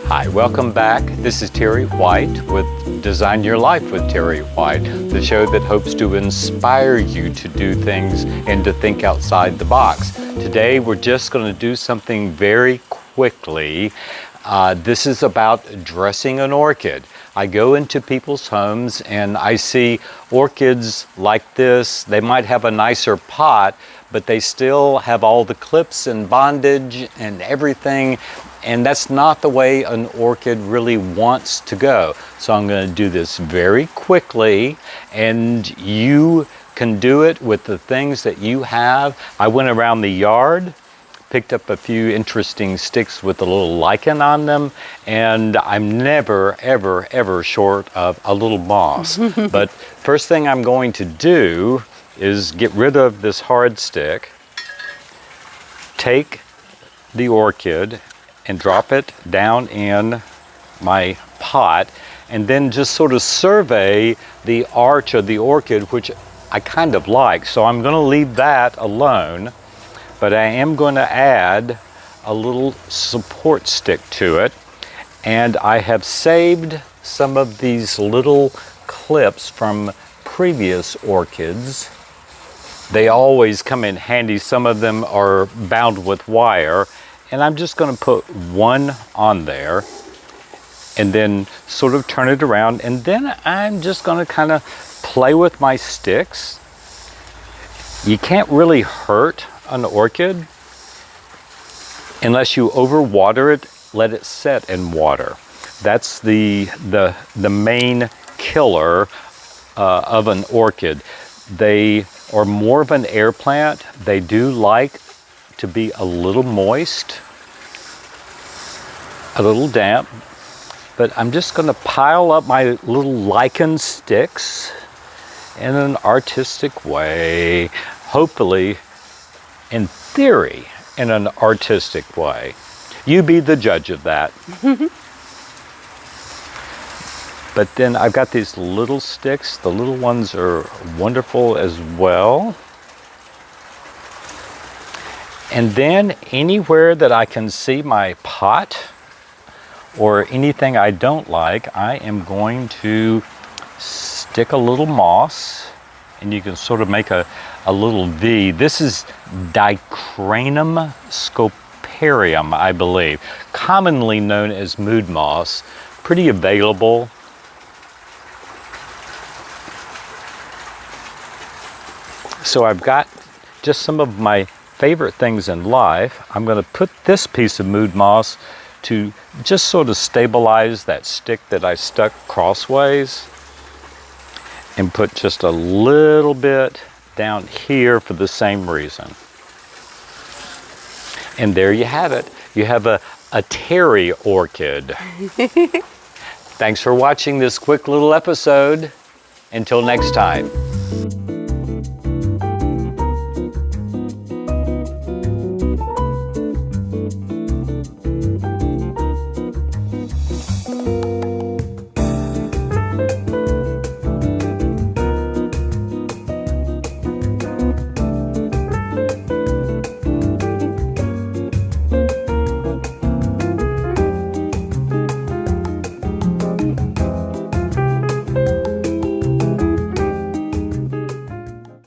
Hi, welcome back. This is Terry White with Design Your Life with Terry White, the show that hopes to inspire you to do things and to think outside the box. Today, we're just going to do something very quickly. This is about dressing an orchid. I go into people's homes and I see orchids like this. They might have a nicer pot, but they still have all the clips and bondage and everything. And that's not the way an orchid really wants to go. So I'm going to do this very quickly, and you can do it with the things that you have. I went around the yard, picked up a few interesting sticks with a little lichen on them, and I'm never, ever, ever short of a little moss. But first thing I'm going to do is get rid of this hard stick, take the orchid and drop it down in my pot, and then just sort of survey the arch of the orchid, which I kind of like. So I'm going to leave that alone, but I am going to add a little support stick to it. And I have saved some of these little clips from previous orchids. They always come in handy. Some of them are bound with wire. And I'm just going to put one on there and then sort of turn it around. And then I'm just going to kind of play with my sticks. You can't really hurt an orchid unless you overwater it, let it set in water. That's the main killer of an orchid. They are more of an air plant. They do like to be a little moist, a little damp, but I'm just going to pile up my little lichen sticks in an artistic way, hopefully, in theory, in an artistic way. You be the judge of that. But then I've got these little sticks. The little ones are wonderful as well. And then anywhere that I can see my pot or anything I don't like, I am going to stick a little moss, and you can sort of make a little V. This is Dicranum scoparium, I believe, commonly known as mood moss, pretty available. So I've got just some of my favorite things in life. I'm going to put this piece of mood moss to just sort of stabilize that stick that I stuck crossways, and put just a little bit down here for the same reason. And there you have it. You have a Terry orchid. Thanks for watching this quick little episode. Until next time.